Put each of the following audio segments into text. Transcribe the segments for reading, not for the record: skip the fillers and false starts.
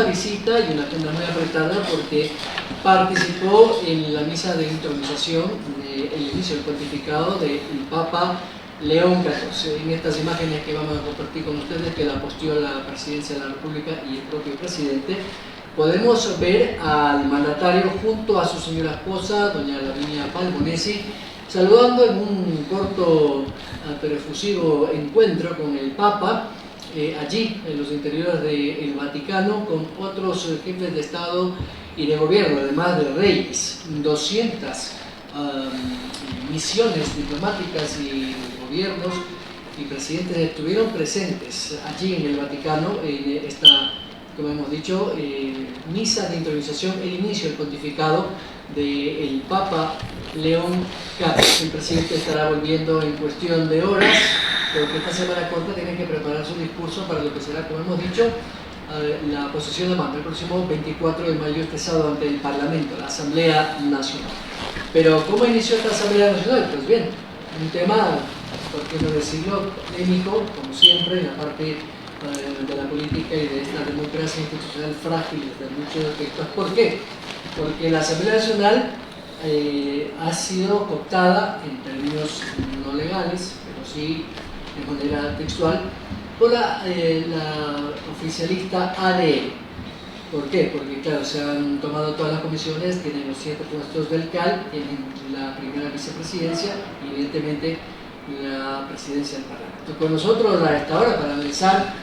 visita y una agenda muy apretada porque participó en la misa de intronización del inicio del pontificado del Papa León XIV. En estas imágenes que vamos a compartir con ustedes, que la posteó la Presidencia de la República y el propio presidente, podemos ver al mandatario junto a su señora esposa, doña Lavinia Balbonesi, saludando en un corto pero efusivo encuentro con el Papa, allí en los interiores del Vaticano, con otros jefes de Estado y de gobierno, además de reyes. 200 misiones diplomáticas y gobiernos y presidentes estuvieron presentes allí en el Vaticano en esta, como hemos dicho, misa de intronización, el inicio del pontificado del Papa León XIV. El presidente estará volviendo en cuestión de horas, porque esta semana corta tiene que preparar su discurso para lo que será, como hemos dicho, la posesión de mando el próximo 24 de mayo, este sábado, ante el Parlamento, la Asamblea Nacional. Pero ¿cómo inició esta Asamblea Nacional? Pues bien, un tema, por qué no decirlo, polémico, como siempre, en la parte de la política y de esta democracia institucional frágil desde muchos aspectos. ¿Por qué? Porque la Asamblea Nacional ha sido cooptada en términos no legales, pero sí de manera textual, por la oficialista ADN. ¿Por qué? Porque, claro, se han tomado todas las comisiones, tienen los 7 puestos del CAL, tienen la primera vicepresidencia y, evidentemente, la presidencia del Parlamento. Con nosotros a esta hora para analizar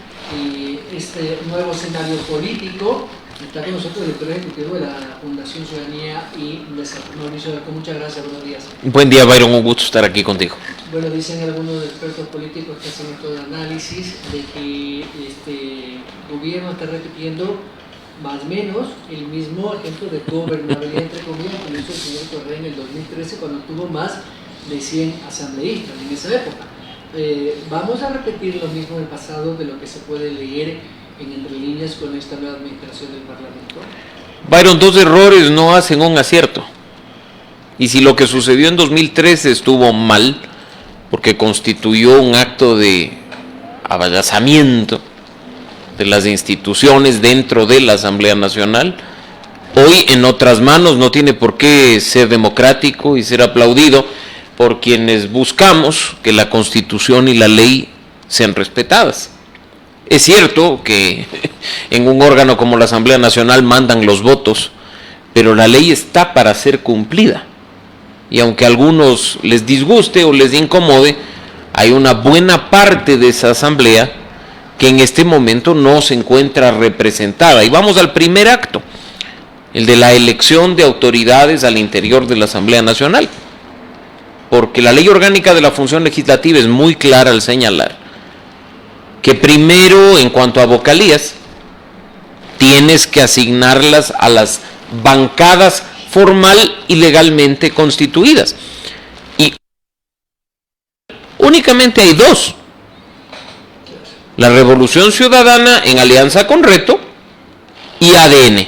este nuevo escenario político está con nosotros el director ejecutivo de la Fundación Ciudadanía y Desarrollo. Mauricio, muchas gracias, buenos días. Buen día, Byron, un gusto estar aquí contigo. Bueno, dicen algunos expertos políticos que hacen todo el análisis de que este gobierno está repitiendo más o menos el mismo ejemplo de gobernabilidad, entre comillas, que hizo el señor Correa en el 2013 cuando tuvo más de 100 asambleístas en esa época. Vamos a repetir lo mismo del pasado de lo que se puede leer en entre líneas con esta nueva administración del Parlamento. Byron, 2 errores no hacen un acierto. Y si lo que sucedió en 2013 estuvo mal, porque constituyó un acto de abayazamiento de las instituciones dentro de la Asamblea Nacional, hoy en otras manos no tiene por qué ser democrático y ser aplaudido por quienes buscamos que la Constitución y la ley sean respetadas. Es cierto que en un órgano como la Asamblea Nacional mandan los votos, pero la ley está para ser cumplida. Y aunque a algunos les disguste o les incomode, hay una buena parte de esa asamblea que en este momento no se encuentra representada. Y vamos al primer acto, el de la elección de autoridades al interior de la Asamblea Nacional. Porque la Ley Orgánica de la Función Legislativa es muy clara al señalar que primero, en cuanto a vocalías, tienes que asignarlas a las bancadas formal y legalmente constituidas. Y únicamente hay 2. La Revolución Ciudadana en alianza con Reto y ADN.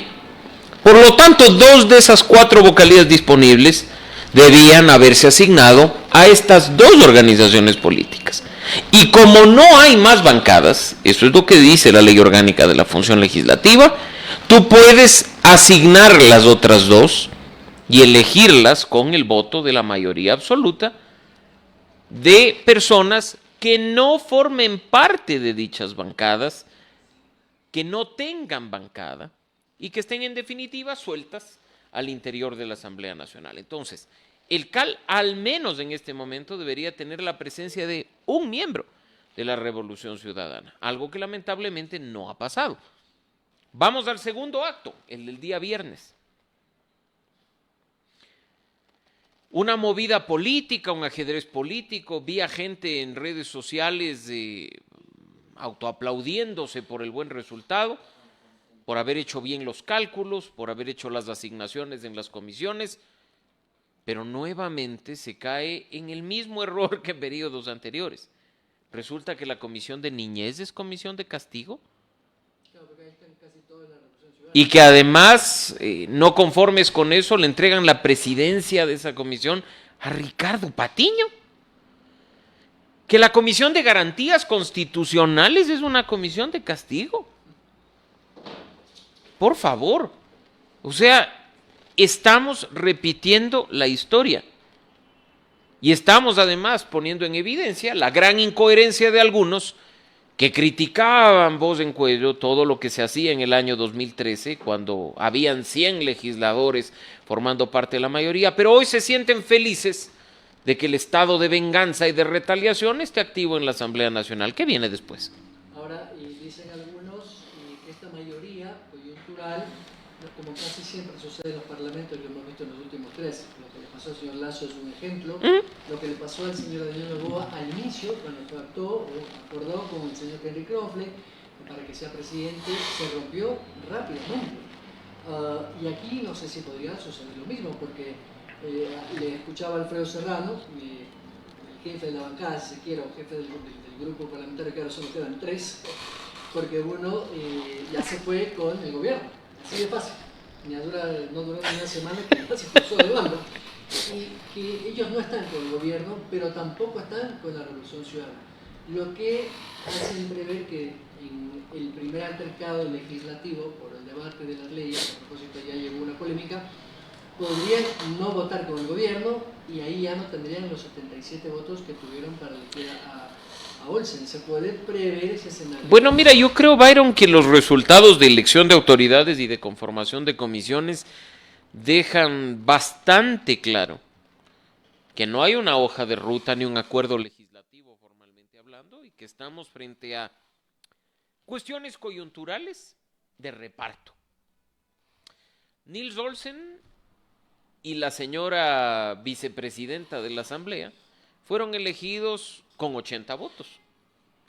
Por lo tanto, 2 de esas 4 vocalías disponibles debían haberse asignado a estas 2 organizaciones políticas. Y como no hay más bancadas, eso es lo que dice la Ley Orgánica de la Función Legislativa, tú puedes asignar las otras 2 y elegirlas con el voto de la mayoría absoluta de personas que no formen parte de dichas bancadas, que no tengan bancada y que estén en definitiva sueltas al interior de la Asamblea Nacional. Entonces, el CAL, al menos en este momento, debería tener la presencia de un miembro de la Revolución Ciudadana, algo que lamentablemente no ha pasado. Vamos al segundo acto, el del día viernes. Una movida política, un ajedrez político, vi a gente en redes sociales autoaplaudiéndose por el buen resultado, por haber hecho bien los cálculos, por haber hecho las asignaciones en las comisiones, pero nuevamente se cae en el mismo error que en periodos anteriores. Resulta que la comisión de niñez es comisión de castigo y que además, no conformes con eso, le entregan la presidencia de esa comisión a Ricardo Patiño. Que la Comisión de Garantías Constitucionales es una comisión de castigo. Por favor. O sea, estamos repitiendo la historia. Y estamos además poniendo en evidencia la gran incoherencia de algunos que criticaban voz en cuello todo lo que se hacía en el año 2013, cuando habían 100 legisladores formando parte de la mayoría, pero hoy se sienten felices de que el estado de venganza y de retaliación esté activo en la Asamblea Nacional. ¿Qué viene después? Ahora, dicen algunos que esta mayoría coyuntural, como casi siempre sucede en los parlamentos, lo hemos visto en los últimos tres, lo que le pasó al señor Lasso es un ejemplo, lo que le pasó al señor Daniel Noboa al inicio, cuando acordó con el señor Henry Crofley para que sea presidente, se rompió rápidamente. Y aquí no sé si podría suceder lo mismo, porque le escuchaba a Alfredo Serrano, el jefe de la bancada, si se quiere, o jefe del grupo parlamentario, que ahora solo quedan tres, porque uno ya se fue con el gobierno, así de fácil, no duró ni una semana que ya se cruzó de bando, y que ellos no están con el gobierno, pero tampoco están con la Revolución Ciudadana, lo que hace prever que en el primer altercado legislativo por el debate de las leyes, a propósito ya llegó una polémica, podrían no votar con el gobierno y ahí ya no tendrían los 77 votos que tuvieron para elegir a Olsen. ¿Se puede prever ese escenario? Bueno, mira, yo creo, Byron, que los resultados de elección de autoridades y de conformación de comisiones dejan bastante claro que no hay una hoja de ruta ni un acuerdo legislativo formalmente hablando y que estamos frente a cuestiones coyunturales de reparto. Nils Olsen y la señora vicepresidenta de la Asamblea fueron elegidos con 80 votos,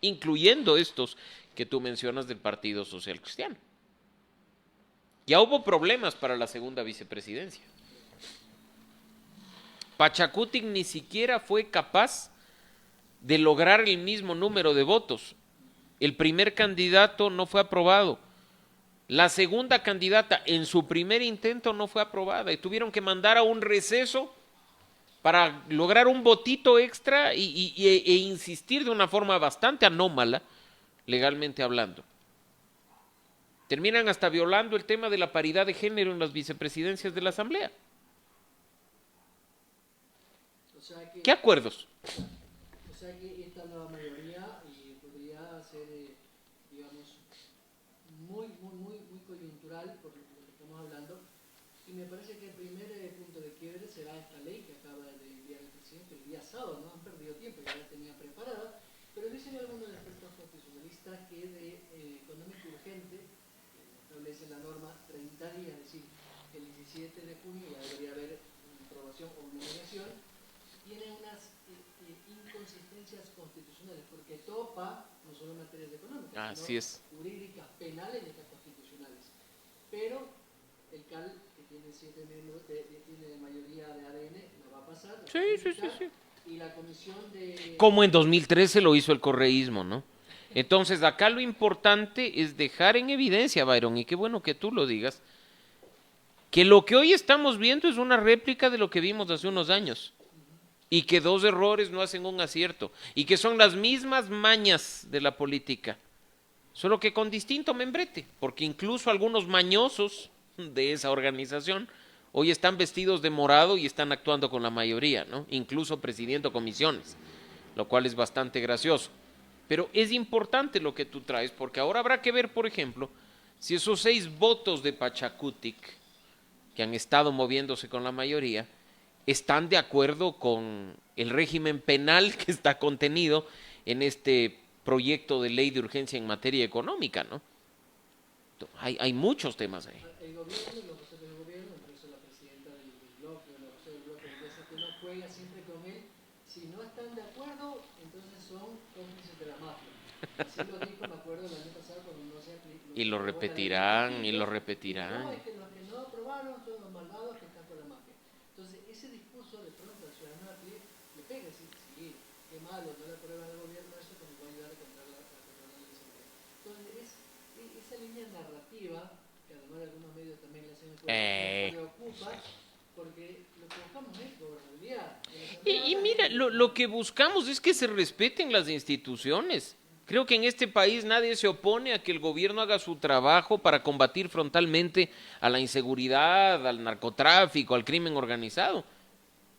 incluyendo estos que tú mencionas del Partido Social Cristiano. Ya hubo problemas para la segunda vicepresidencia. Pachacutic ni siquiera fue capaz de lograr el mismo número de votos. El primer candidato no fue aprobado. La segunda candidata en su primer intento no fue aprobada y tuvieron que mandar a un receso para lograr un votito extra e insistir de una forma bastante anómala, legalmente hablando. Terminan hasta violando el tema de la paridad de género en las vicepresidencias de la Asamblea. O sea que, ¿qué acuerdos? O sea que esta nueva mayoría podría ser, digamos, muy coyuntural por lo que estamos hablando, y me parece que el primer punto de quiebre será esta ley que acaba de enviar el presidente el día sábado. No han perdido tiempo, ya la tenía preparada, pero dicen algunos expertos constitucionalistas que de económico urgente, que establece la norma 30 días, es decir, el 17 de junio ya debería haber aprobación o homologación, tiene unas inconsistencias constitucionales, porque topa no solo materias económicas, sino jurídicas, penales y hasta constitucionales. Pero el CAL, que tiene 7 miembros, tiene mayoría de ADN, la va a pasar. Sí. Y la comisión de... Como en 2013 lo hizo el correísmo, ¿no? Entonces, acá lo importante es dejar en evidencia, Byron, y qué bueno que tú lo digas, que lo que hoy estamos viendo es una réplica de lo que vimos hace unos años. Y que 2 errores no hacen un acierto. Y que son las mismas mañas de la política. Solo que con distinto membrete. Porque incluso algunos mañosos de esa organización hoy están vestidos de morado y están actuando con la mayoría, ¿no? Incluso presidiendo comisiones. Lo cual es bastante gracioso. Pero es importante lo que tú traes, porque ahora habrá que ver, por ejemplo, si esos 6 votos de Pachacutic, que han estado moviéndose con la mayoría, están de acuerdo con el régimen penal que está contenido en este proyecto de ley de urgencia en materia económica, ¿no? Hay muchos temas ahí. El gobierno y los vocales del gobierno, incluso la presidenta del bloque, la vocera del bloque, dice que no juega siempre con él. Si no están de acuerdo, entonces son cómplices de la mafia. Así lo dijo, me acuerdo, el año pasado cuando no se aplicó. Y lo repetirán, y lo repetirán. No, es que los que no aprobaron son los malvados que están con la mafia. Entonces, ese discurso de pronto al ciudadano le pega, sí, qué malo, no le aprueban al gobierno eso, que nos va a ayudar a controlar la desempleo. Entonces, esa línea narrativa, que además de algunos medios también le hacen preocupa, porque lo que buscamos es gobernabilidad. Y mira, lo que buscamos es que se respeten las instituciones. Creo que en este país nadie se opone a que el gobierno haga su trabajo para combatir frontalmente a la inseguridad, al narcotráfico, al crimen organizado.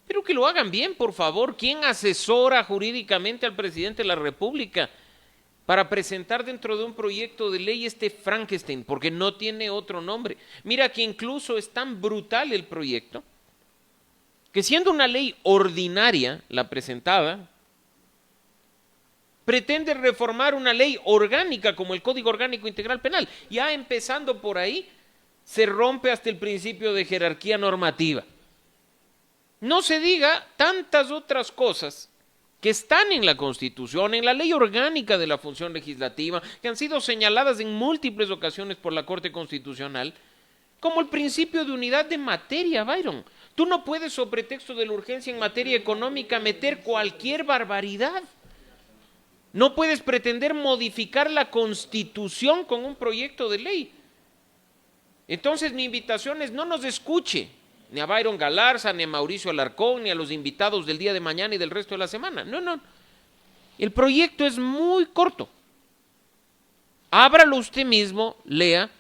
Pero que lo hagan bien, por favor. ¿Quién asesora jurídicamente al presidente de la República para presentar dentro de un proyecto de ley este Frankenstein? Porque no tiene otro nombre. Mira que incluso es tan brutal el proyecto que siendo una ley ordinaria la presentada, pretende reformar una ley orgánica como el Código Orgánico Integral Penal. Ya empezando por ahí, se rompe hasta el principio de jerarquía normativa. No se diga tantas otras cosas que están en la Constitución, en la ley orgánica de la función legislativa, que han sido señaladas en múltiples ocasiones por la Corte Constitucional, como el principio de unidad de materia, Byron. Tú no puedes, sobre pretexto de la urgencia en materia económica, meter cualquier barbaridad. No puedes pretender modificar la Constitución con un proyecto de ley. Entonces mi invitación es: no nos escuche ni a Byron Galarza, ni a Mauricio Alarcón, ni a los invitados del día de mañana y del resto de la semana. No. El proyecto es muy corto. Ábralo usted mismo, lea,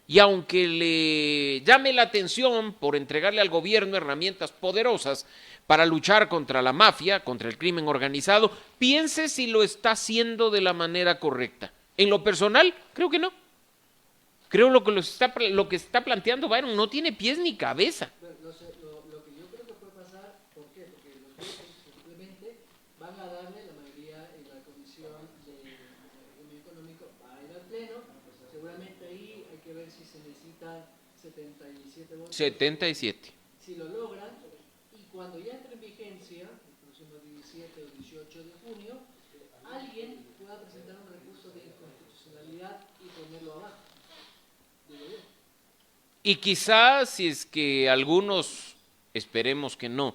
y aunque le llame la atención por entregarle al gobierno herramientas poderosas para luchar contra la mafia, contra el crimen organizado, piense si lo está haciendo de la manera correcta. En lo personal, creo que no. Creo lo que está planteando Byron no tiene pies ni cabeza. Lo que yo creo que puede pasar, ¿por qué? Porque los grupos simplemente van a darle la mayoría en la Comisión de Régimen Económico, va a ir al Pleno, seguramente ahí hay que ver si se necesitan 77 votos. 77. Si lo logran, y cuando ya entre en vigencia, el próximo 17 o 18 de junio, alguien pueda presentar un recurso de inconstitucionalidad y ponerlo abajo. Y quizás, si es que algunos, esperemos que no,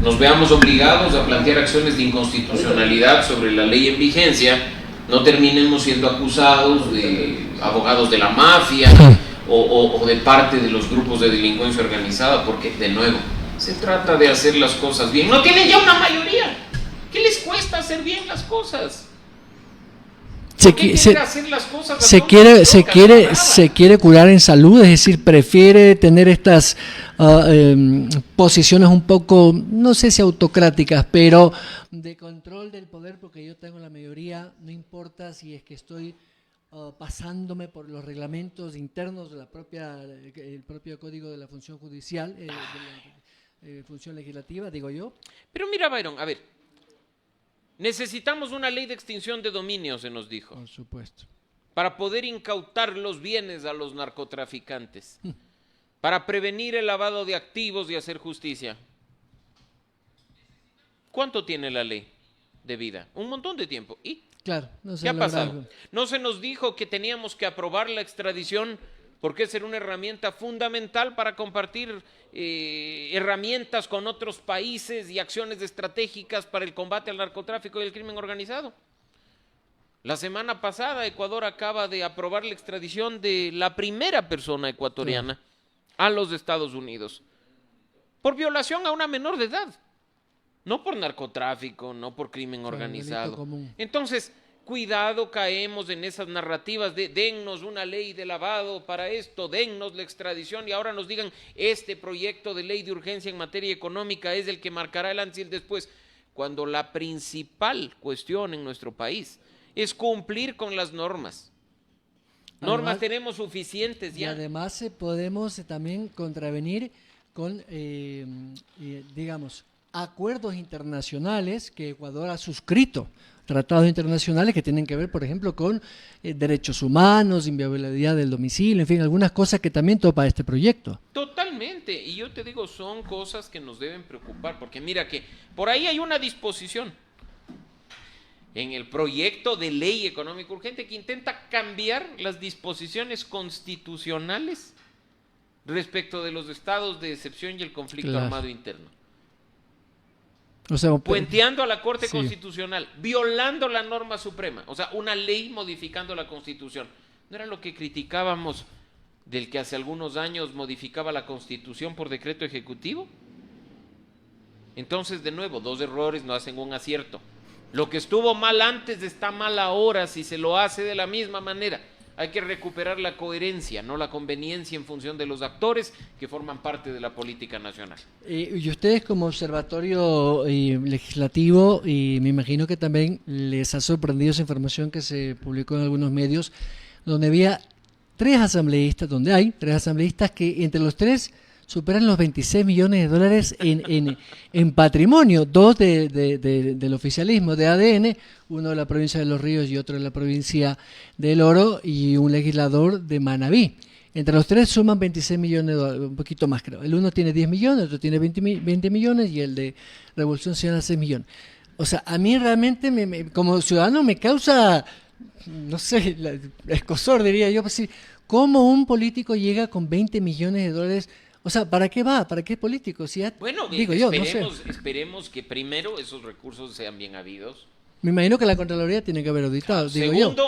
nos veamos obligados a plantear acciones de inconstitucionalidad sobre la ley en vigencia, no terminemos siendo acusados de abogados de la mafia o de parte de los grupos de delincuencia organizada, porque, de nuevo, se trata de hacer las cosas bien. No tienen ya una mayoría. ¿Qué les cuesta hacer bien las cosas? Se quiere curar en salud, es decir, prefiere tener estas posiciones un poco, no sé si autocráticas, pero de control del poder, porque yo tengo la mayoría, no importa si es que estoy pasándome por los reglamentos internos de el propio Código de la Función Judicial, de la función legislativa, digo yo. Pero mira, Byron, a ver. Necesitamos una ley de extinción de dominio, se nos dijo. Por supuesto. Para poder incautar los bienes a los narcotraficantes. Para prevenir el lavado de activos y hacer justicia. ¿Cuánto tiene la ley de vida? Un montón de tiempo. ¿Y? Claro, no sé. ¿Qué ha pasado? No se nos dijo que teníamos que aprobar la extradición porque es una herramienta fundamental para compartir herramientas con otros países y acciones estratégicas para el combate al narcotráfico y el crimen organizado. La semana pasada Ecuador acaba de aprobar la extradición de la primera persona ecuatoriana a los Estados Unidos por violación a una menor de edad, no por narcotráfico, no por crimen organizado. Entonces, cuidado, caemos en esas narrativas de dennos una ley de lavado para esto, dennos la extradición y ahora nos digan este proyecto de ley de urgencia en materia económica es el que marcará el antes y el después, cuando la principal cuestión en nuestro país es cumplir con las normas. Normas tenemos suficientes ya. Y además podemos también contravenir con, digamos, acuerdos internacionales que Ecuador ha suscrito, tratados internacionales que tienen que ver, por ejemplo, con derechos humanos, inviolabilidad del domicilio, en fin, algunas cosas que también topa este proyecto. Totalmente, y yo te digo, son cosas que nos deben preocupar, porque mira que por ahí hay una disposición en el proyecto de ley económica urgente que intenta cambiar las disposiciones constitucionales respecto de los estados de excepción y el conflicto armado interno. O sea, puenteando a la Corte Constitucional, violando la norma suprema, o sea, una ley modificando la Constitución. ¿No era lo que criticábamos del que hace algunos años modificaba la Constitución por decreto ejecutivo? Entonces, de nuevo, dos errores no hacen un acierto. Lo que estuvo mal antes está mal ahora si se lo hace de la misma manera. Hay que recuperar la coherencia, no la conveniencia en función de los actores que forman parte de la política nacional. Y ustedes como observatorio legislativo, y me imagino que también les ha sorprendido esa información que se publicó en algunos medios, donde había donde hay tres asambleístas que entre los tres superan los 26 millones de dólares en patrimonio, dos del oficialismo de ADN, uno de la provincia de Los Ríos y otro de la provincia del Oro, y un legislador de Manabí. Entre los tres suman 26 millones de dólares, un poquito más creo. El uno tiene 10 millones, el otro tiene 20 millones y el de Revolución Ciudadana 6 millones. O sea, a mí realmente como ciudadano me causa, no sé, escosor diría yo, pues, ¿cómo un político llega con 20 millones de dólares? O sea, ¿para qué va? ¿Para qué es político? Si ya, bueno, digo esperemos que primero esos recursos sean bien habidos. Me imagino que la Contraloría tiene que haber auditado. Segundo,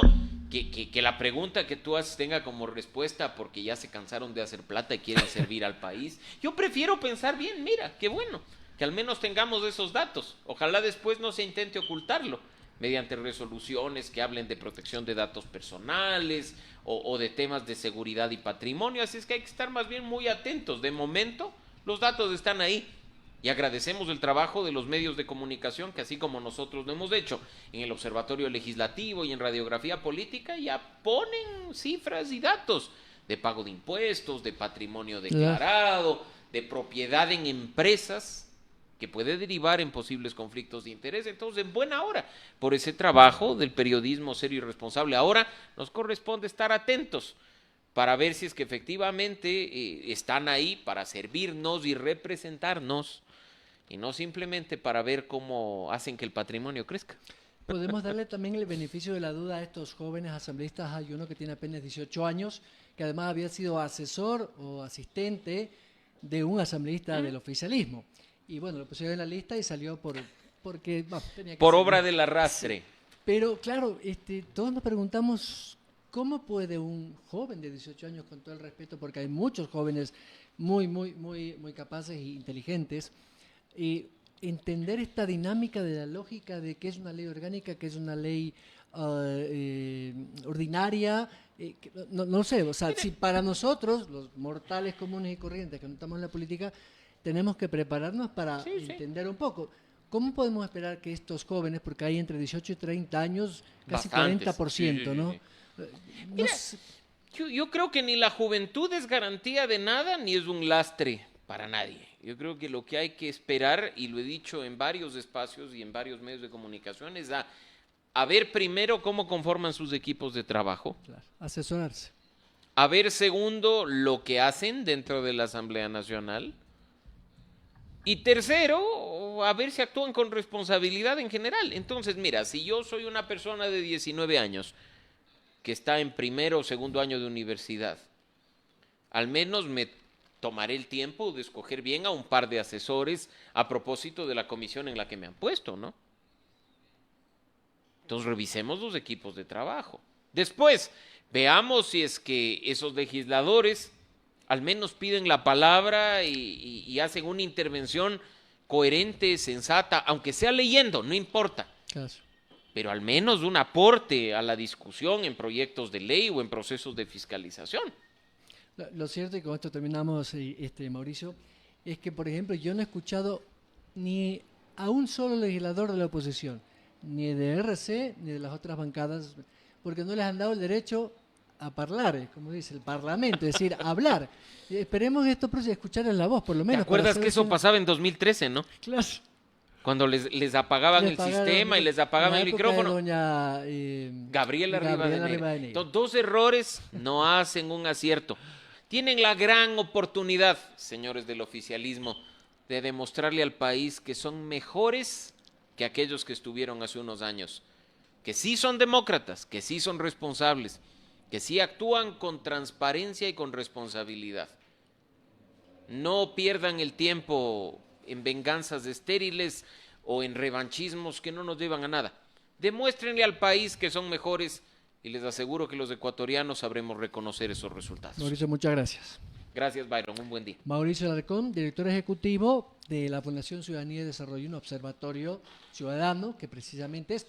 que la pregunta que tú haces tenga como respuesta porque ya se cansaron de hacer plata y quieren servir al país. Yo prefiero pensar bien, mira, qué bueno, que al menos tengamos esos datos. Ojalá después no se intente ocultarlo mediante resoluciones que hablen de protección de datos personales o de temas de seguridad y patrimonio. Así es que hay que estar más bien muy atentos. De momento, los datos están ahí. Y agradecemos el trabajo de los medios de comunicación que así como nosotros lo hemos hecho en el Observatorio Legislativo y en Radiografía Política, ya ponen cifras y datos de pago de impuestos, de patrimonio declarado, de propiedad en empresas que puede derivar en posibles conflictos de interés. Entonces, en buena hora, por ese trabajo del periodismo serio y responsable, ahora nos corresponde estar atentos para ver si es que efectivamente están ahí para servirnos y representarnos, y no simplemente para ver cómo hacen que el patrimonio crezca. Podemos darle también el beneficio de la duda a estos jóvenes asambleístas. Hay uno que tiene apenas 18 años, que además había sido asesor o asistente de un asambleísta del oficialismo. Y bueno, lo pusieron en la lista y salió porque tenía que por salir. obra del arrastre. Sí. Pero claro, todos nos preguntamos, ¿cómo puede un joven de 18 años, con todo el respeto, porque hay muchos jóvenes muy capaces e inteligentes, entender esta dinámica de la lógica de qué es una ley orgánica, qué es una ley ordinaria? No sé, o sea, si para nosotros, los mortales comunes y corrientes que no estamos en la política, tenemos que prepararnos para entender un poco. ¿Cómo podemos esperar que estos jóvenes, porque hay entre 18 y 30 años, casi bastantes, 40%, ¿no? Mira, yo creo que ni la juventud es garantía de nada, ni es un lastre para nadie. Yo creo que lo que hay que esperar, y lo he dicho en varios espacios y en varios medios de comunicación, es a ver primero cómo conforman sus equipos de trabajo. Claro, asesorarse. A ver segundo, lo que hacen dentro de la Asamblea Nacional. Y tercero, a ver si actúan con responsabilidad en general. Entonces, mira, si yo soy una persona de 19 años que está en primero o segundo año de universidad, al menos me tomaré el tiempo de escoger bien a un par de asesores a propósito de la comisión en la que me han puesto, ¿no? Entonces revisemos los equipos de trabajo. Después, veamos si es que esos legisladores al menos piden la palabra y hacen una intervención coherente, sensata, aunque sea leyendo, no importa. Claro. Pero al menos un aporte a la discusión en proyectos de ley o en procesos de fiscalización. Lo cierto, y con esto terminamos, Mauricio, es que, por ejemplo, yo no he escuchado ni a un solo legislador de la oposición, ni de RC, ni de las otras bancadas, porque no les han dado el derecho a hablar, como dice el Parlamento, es decir, a hablar. Esperemos esto escuchar en la voz, por lo menos. ¿Te acuerdas que eso pasaba en 2013, no? Claro. Cuando les apagaban el sistema y les apagaban el micrófono. Doña Gabriela Rivadeneira. Dos errores no hacen un acierto. Tienen la gran oportunidad, señores del oficialismo, de demostrarle al país que son mejores que aquellos que estuvieron hace unos años, que sí son demócratas, que sí son responsables, que sí actúan con transparencia y con responsabilidad. No pierdan el tiempo en venganzas estériles o en revanchismos que no nos llevan a nada. Demuéstrenle al país que son mejores y les aseguro que los ecuatorianos sabremos reconocer esos resultados. Mauricio, muchas gracias. Gracias, Byron. Un buen día. Mauricio Alarcón, director ejecutivo de la Fundación Ciudadanía y Desarrollo un observatorio ciudadano que precisamente es